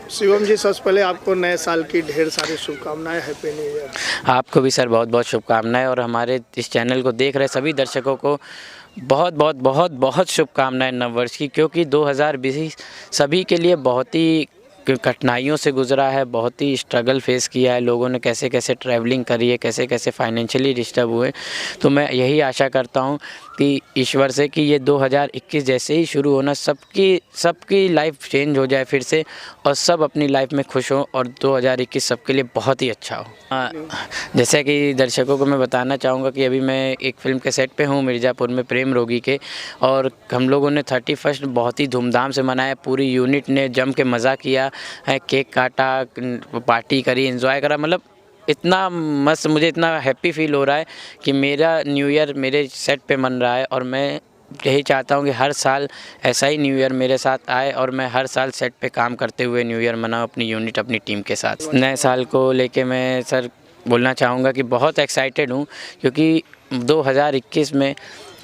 शिवम जी, सबसे पहले आपको नए साल की ढेर सारी शुभकामनाएं। Happy new year. आपको भी सर बहुत बहुत शुभकामनाएं और हमारे इस चैनल को देख रहे सभी दर्शकों को बहुत बहुत बहुत बहुत शुभकामनाएं नववर्ष की, क्योंकि 2020 सभी के लिए बहुत ही कठिनाइयों से गुजरा है, बहुत ही स्ट्रगल फेस किया है। लोगों ने कैसे कैसे ट्रैवलिंग करी है, कैसे कैसे फाइनेंशियली डिस्टर्ब हुए। तो मैं यही आशा करता हूं कि ईश्वर से कि ये 2021 जैसे ही शुरू होना सबकी लाइफ चेंज हो जाए फिर से, और सब अपनी लाइफ में खुश हों, और 2021 सबके लिए बहुत ही अच्छा हो। जैसे कि दर्शकों को मैं बताना चाहूँगा कि अभी मैं एक फ़िल्म के सेट पे हूँ मिर्ज़ापुर में, प्रेम रोगी के, और हम लोगों ने 31 बहुत ही धूमधाम से मनाया। पूरी यूनिट ने जम के मज़ा किया है, केक काटा, पार्टी करी, एंजॉय करा। मतलब इतना मस्त, मुझे इतना हैप्पी फील हो रहा है कि मेरा न्यू ईयर मेरे सेट पे मन रहा है, और मैं यही चाहता हूँ कि हर साल ऐसा ही न्यू ईयर मेरे साथ आए और मैं हर साल सेट पे काम करते हुए न्यू ईयर मनाऊँ अपनी यूनिट, अपनी टीम के साथ। नए साल को लेके मैं सर बोलना चाहूँगा कि बहुत एक्साइटेड हूँ, क्योंकि 2021 में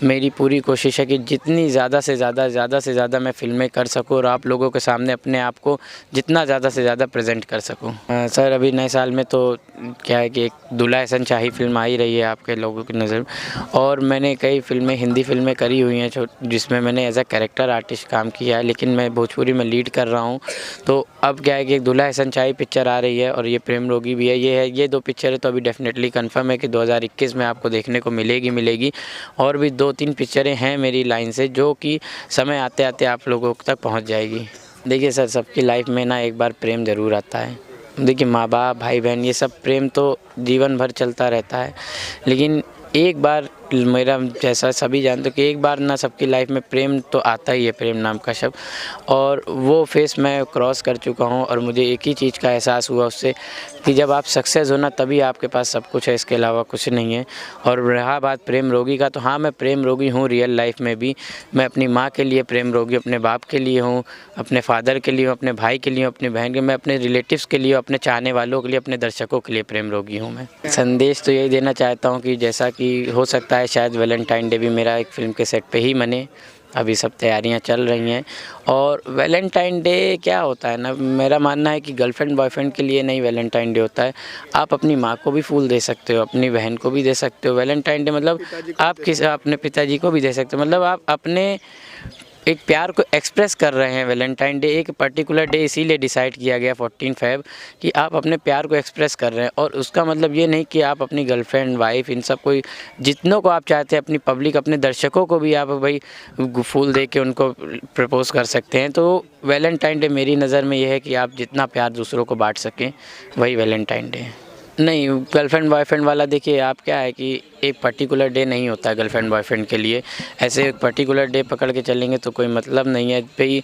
मेरी पूरी कोशिश है कि जितनी ज़्यादा से ज़्यादा मैं फ़िल्में कर सकूँ और आप लोगों के सामने अपने आप को जितना ज़्यादा से ज़्यादा प्रेजेंट कर सकूँ। सर अभी नए साल में तो क्या है कि एक दूल्हा एहसन शाही फ़िल्म आ ही रही है आपके लोगों की नज़र, और मैंने कई फ़िल्में, हिंदी फ़िल्में करी हुई हैं जिसमें मैंने एज अ कैरेक्टर आर्टिस्ट काम किया है, लेकिन मैं भोजपुरी में लीड कर रहा हूँ। तो अब क्या है कि एक दूल्हा एहसन शाही पिक्चर आ रही है और ये प्रेम रोगी भी है। ये दो पिक्चरें तो अभी डेफिनेटली कन्फर्म है कि 2021 में आपको देखने को मिलेगी। और भी 2-3 पिक्चरें हैं मेरी लाइन से जो कि समय आते आते आप लोगों तक पहुंच जाएगी। देखिए सर, सबकी लाइफ में ना एक बार प्रेम ज़रूर आता है। देखिए माँ बाप, भाई बहन, ये सब प्रेम तो जीवन भर चलता रहता है, लेकिन एक बार, मेरा जैसा सभी जानते हो कि एक बार ना सबकी लाइफ में प्रेम तो आता ही है, प्रेम नाम का शब्द, और वो फेस मैं क्रॉस कर चुका हूँ। और मुझे एक ही चीज़ का एहसास हुआ उससे कि जब आप सक्सेस हो ना, तभी आपके पास सब कुछ है, इसके अलावा कुछ नहीं है। और रहा बात प्रेम रोगी का, तो हाँ, मैं प्रेम रोगी हूँ रियल लाइफ में भी। मैं अपनी माँ के लिए प्रेम रोगी, अपने बाप के लिए हूँ, अपने फादर के लिए हूँ, अपने भाई के लिए हूँ, अपनी बहन के, मैं अपने रिलेटिव्स के लिए, अपने चाहने वालों के लिए, अपने दर्शकों के लिए प्रेम रोगी हूँ मैं। संदेश तो यही देना चाहता हूँ कि जैसा कि हो सकता है शायद वैलेंटाइन डे भी मेरा एक फ़िल्म के सेट पे ही मने। अभी सब तैयारियां चल रही हैं। और वैलेंटाइन डे क्या होता है ना, मेरा मानना है कि गर्लफ्रेंड बॉयफ्रेंड के लिए नहीं वैलेंटाइन डे होता है। आप अपनी माँ को भी फूल दे सकते हो, अपनी बहन को भी दे सकते हो। वैलेंटाइन डे मतलब आप अपने पिताजी को भी दे सकते हो। मतलब आप अपने एक प्यार को एक्सप्रेस कर रहे हैं। वैलेंटाइन डे एक पर्टिकुलर डे इसीलिए डिसाइड किया गया 14 फ़ेब कि आप अपने प्यार को एक्सप्रेस कर रहे हैं। और उसका मतलब ये नहीं कि आप अपनी गर्लफ्रेंड, वाइफ, इन सब कोई जितनों को आप चाहते हैं, अपनी पब्लिक, अपने दर्शकों को भी आप भाई फूल दे के उनको प्रपोज़ कर सकते हैं। तो वैलेंटाइन डे मेरी नज़र में ये है कि आप जितना प्यार दूसरों को बांट सकें, वही वैलेंटाइन डे है। नहीं, गर्लफ्रेंड बॉयफ्रेंड वाला देखिए आप, क्या है कि एक पर्टिकुलर डे नहीं होता है गर्लफ्रेंड बॉयफ्रेंड के लिए। ऐसे एक पर्टिकुलर डे पकड़ के चलेंगे तो कोई मतलब नहीं है भाई।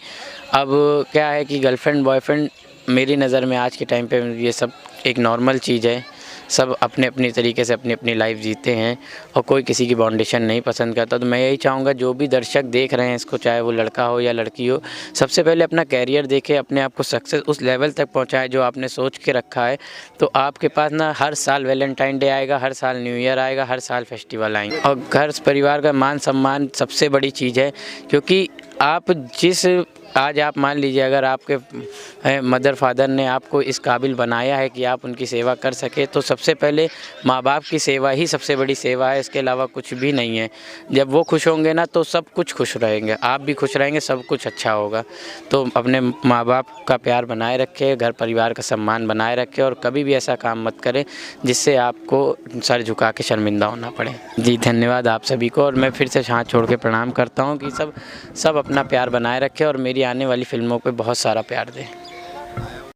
अब क्या है कि गर्लफ्रेंड बॉयफ्रेंड मेरी नज़र में आज के टाइम पे ये सब एक नॉर्मल चीज़ है। सब अपने अपनी तरीके से अपनी अपनी लाइफ जीते हैं और कोई किसी की बाउंडेशन नहीं पसंद करता। तो मैं यही चाहूँगा जो भी दर्शक देख रहे हैं इसको, चाहे वो लड़का हो या लड़की हो, सबसे पहले अपना कैरियर देखें, अपने आप को सक्सेस उस लेवल तक पहुँचाएं जो आपने सोच के रखा है। तो आपके पास ना हर साल वैलेंटाइन डे आएगा, हर साल न्यू ईयर आएगा, हर साल फेस्टिवल आएंगे। और घर परिवार का मान सम्मान सबसे बड़ी चीज़ है, क्योंकि आप आज आप मान लीजिए अगर आपके मदर फादर ने आपको इस काबिल बनाया है कि आप उनकी सेवा कर सके, तो सबसे पहले माँ बाप की सेवा ही सबसे बड़ी सेवा है, इसके अलावा कुछ भी नहीं है। जब वो खुश होंगे ना तो सब कुछ खुश रहेंगे, आप भी खुश रहेंगे, सब कुछ अच्छा होगा। तो अपने माँ बाप का प्यार बनाए रखें, घर परिवार का सम्मान बनाए रखें, और कभी भी ऐसा काम मत करें जिससे आपको सर झुका के शर्मिंदा होना पड़े। जी धन्यवाद आप सभी को, और मैं फिर से हाथ छोड़ के प्रणाम करता हूँ कि सब अपना प्यार बनाए रखें और मेरी आने वाली फ़िल्मों पे बहुत सारा प्यार दें।